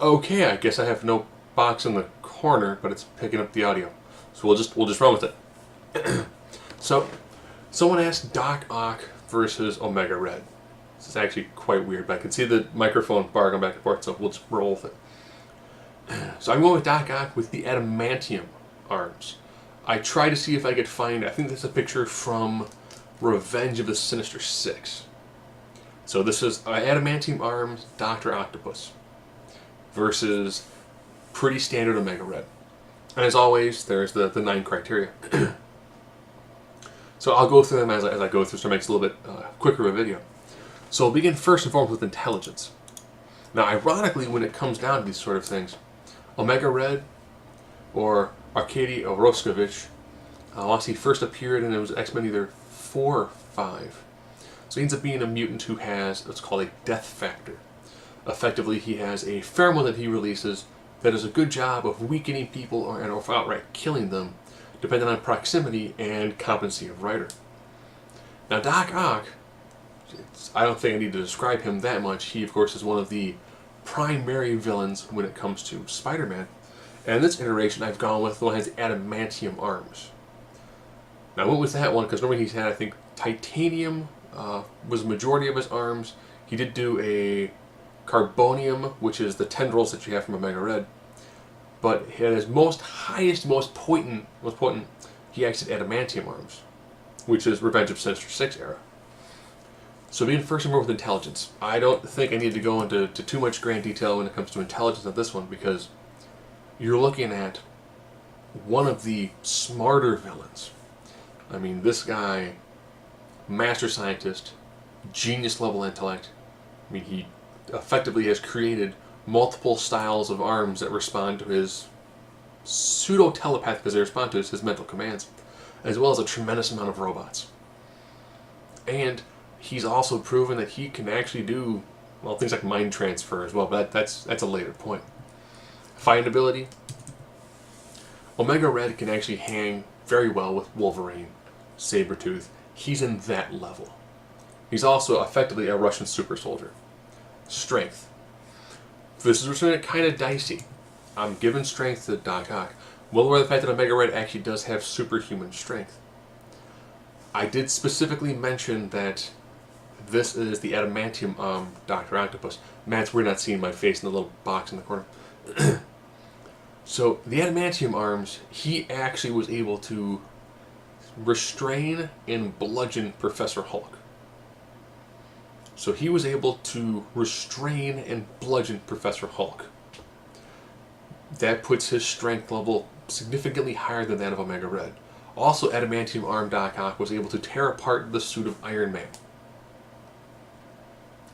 Okay, I guess I have no box in the corner, but it's picking up the audio. So we'll just run with it. So, someone asked Doc Ock versus Omega Red. This is actually quite weird, but I can see the microphone bar going back and forth, so we'll just roll with it. So I'm going with Doc Ock with the adamantium arms. I tried to see if I could find, I think this is a picture from Revenge of the Sinister Six. So this is adamantium arms Dr. Octopus versus pretty standard Omega Red. And as always, there's the 9 criteria. So I'll go through them as I go through, so it makes it a little bit quicker of a video. So we'll begin first and foremost with intelligence. Now, ironically, when it comes down to these sort of things, Omega Red or Arkady Oroskovich, once he first appeared, and it was X-Men either 4 or 5. So he ends up being a mutant who has what's called a death factor. Effectively, he has a pheromone that he releases that does a good job of weakening people or outright killing them, depending on proximity and competency of writer. Now, Doc Ock, I don't think I need to describe him that much. He, of course, is one of the primary villains when it comes to Spider-Man. And in this iteration, I've gone with the one that has adamantium arms. Now, I went with that one because normally he's had, I think, titanium was the majority of his arms. He did do a carbonium, which is the tendrils that you have from Omega Red. But his most potent, he actually had adamantium arms, which is Revenge of Sinister Six era. So being first and foremost with intelligence, I don't think I need to go into too much grand detail when it comes to intelligence of this one, because you're looking at one of the smarter villains. I mean, this guy, master scientist, genius level intellect. I mean, he effectively has created multiple styles of arms that respond to his pseudo-telepathic, because they respond to his mental commands, as well as a tremendous amount of robots. And he's also proven that he can actually do, well, things like mind transfer as well, but that's a later point. Fighting ability. Omega Red can actually hang very well with Wolverine, Sabretooth. He's in that level. He's also effectively a Russian super soldier. Strength. This is kind of dicey. I'm giving strength to Doc Ock. Well aware of the fact that Omega Red actually does have superhuman strength. I did specifically mention that this is the adamantium Dr. Octopus. Matt's, we're not seeing my face in the little box in the corner. So the adamantium arms, he actually was able to restrain and bludgeon Professor Hulk. So he was able to restrain and bludgeon Professor Hulk. That puts his strength level significantly higher than that of Omega Red. Also, adamantium arm Doc Ock was able to tear apart the suit of Iron Man.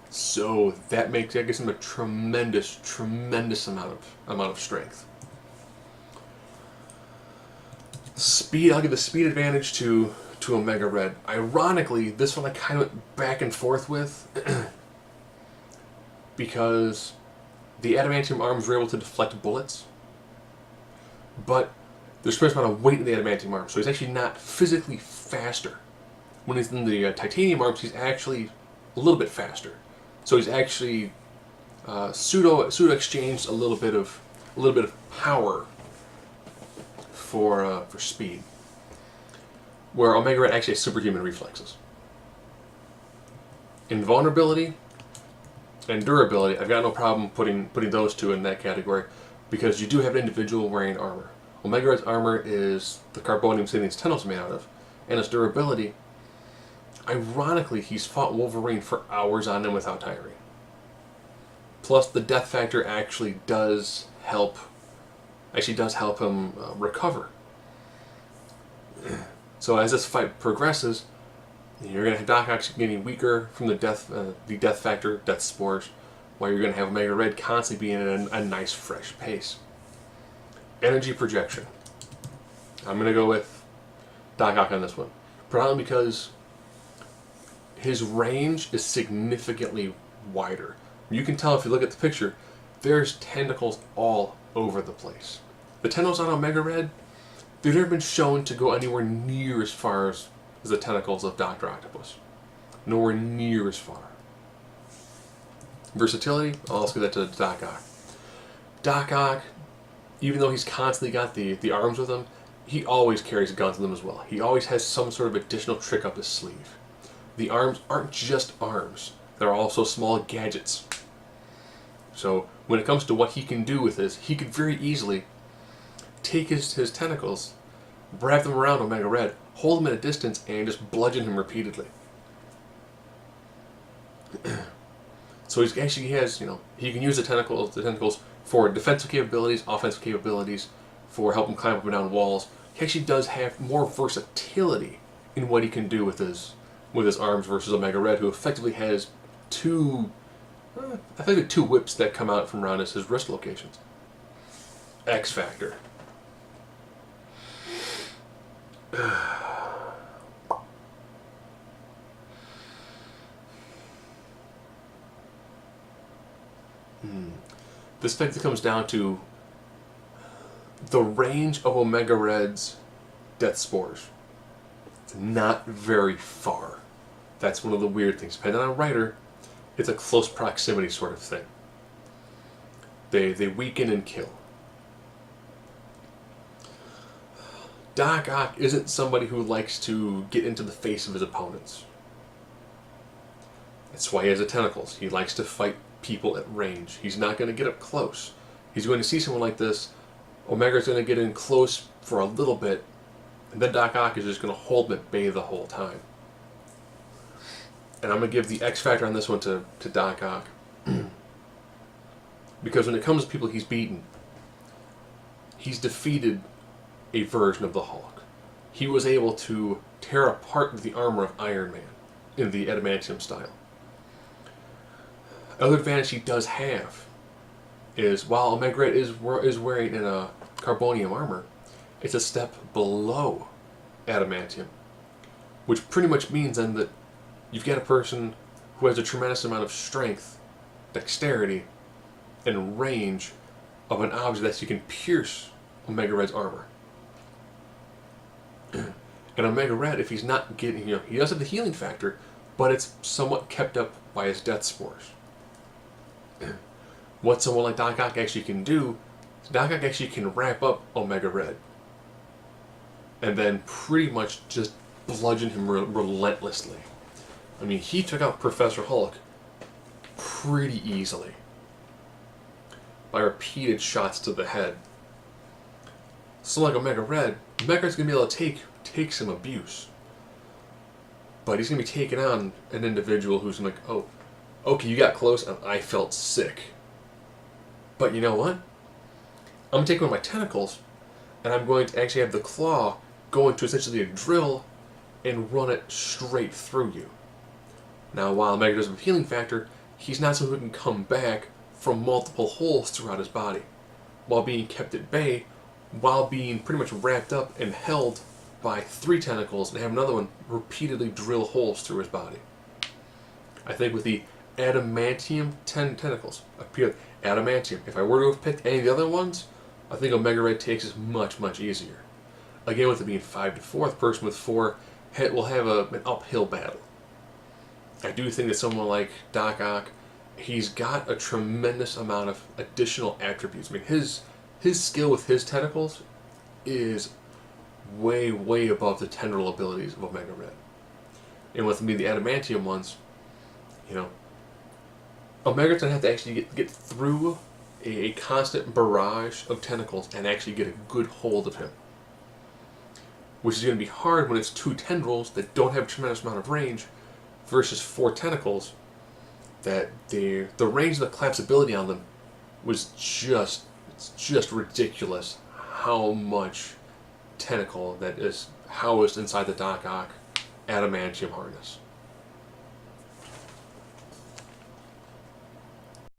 So that gives him a tremendous amount of strength. Speed, I'll give the speed advantage to Omega Red. Ironically, this one I kind of went back and forth with because the adamantium arms were able to deflect bullets, but there's a tremendous amount of weight in the adamantium arms, so he's actually not physically faster. When he's in the titanium arms, he's actually a little bit faster. So he's actually pseudo exchanged a little bit of power for speed, where Omega Red actually has superhuman reflexes. Invulnerability and durability, I've got no problem putting those two in that category, because you do have an individual wearing armor. Omega Red's armor is the carbonium something his tendrils made out of, and its durability. Ironically, he's fought Wolverine for hours on end without tiring. Plus, the death factor actually does help him recover. So as this fight progresses, you're going to have Doc Ock getting weaker from the death factor, death spores, while you're going to have Omega Red constantly being at a nice fresh pace. Energy projection. I'm going to go with Doc Ock on this one, probably because his range is significantly wider. You can tell if you look at the picture, there's tentacles all over the place. The tentacles on Omega Red, they've never been shown to go anywhere near as far as the tentacles of Dr. Octopus. Nowhere near as far. Versatility, I'll also give that to Doc Ock. Doc Ock, even though he's constantly got the arms with him, he always carries guns with him as well. He always has some sort of additional trick up his sleeve. The arms aren't just arms. They're also small gadgets. So when it comes to what he can do with this, he could very easily take his tentacles, wrap them around Omega Red, hold him at a distance, and just bludgeon him repeatedly. So he has, he can use the tentacles for defensive capabilities, offensive capabilities, for helping climb up and down walls. He actually does have more versatility in what he can do with his arms versus Omega Red, who effectively has two whips that come out from around his wrist locations. X Factor. This effectively comes down to the range of Omega Red's death spores. It's not very far. That's one of the weird things. Depending on a writer, it's a close proximity sort of thing. They weaken and kill. Doc Ock isn't somebody who likes to get into the face of his opponents. That's why he has the tentacles. He likes to fight people at range. He's not going to get up close. He's going to see someone like this. Omega's going to get in close for a little bit, and then Doc Ock is just going to hold him at bay the whole time. And I'm going to give the X factor on this one to Doc Ock. Because when it comes to people he's beaten, he's defeated a version of the Hulk. He was able to tear apart the armor of Iron Man in the adamantium style. Another advantage he does have is, while Omega Red is wearing in a carbonium armor, it's a step below adamantium, which pretty much means then that you've got a person who has a tremendous amount of strength, dexterity, and range of an object that you can pierce Omega Red's armor. And Omega Red, if he's not getting, he does have the healing factor, but it's somewhat kept up by his death spores. What someone like Doc Ock actually can do, Doc Ock actually can wrap up Omega Red and then pretty much just bludgeon him relentlessly. I mean, he took out Professor Hulk pretty easily by repeated shots to the head. So like Omega Red's going to be able to take some abuse. But he's going to be taking on an individual who's like, oh, okay, you got close and I felt sick. But you know what? I'm going to take one of my tentacles and I'm going to actually have the claw go into essentially a drill and run it straight through you. Now, while Omega does have a healing factor, he's not someone who can come back from multiple holes throughout his body, while being kept at bay, while being pretty much wrapped up and held by 3 tentacles, and have another one repeatedly drill holes through his body. I think with the adamantium tentacles, adamantium, if I were to have picked any of the other ones, I think Omega Red takes is much, much easier. Again, with it being 5 to 4, the person with 4 will have an uphill battle. I do think that someone like Doc Ock, he's got a tremendous amount of additional attributes. I mean, his skill with his tentacles is way, way above the tendril abilities of Omega Red. And with me, the adamantium ones, Omega's going to have to actually get through a constant barrage of tentacles and actually get a good hold of him. Which is going to be hard when it's 2 tendrils that don't have a tremendous amount of range versus 4 tentacles that the range of the collapsibility on them was just ridiculous how much tentacle that is housed inside the Doc Ock adamantium harness.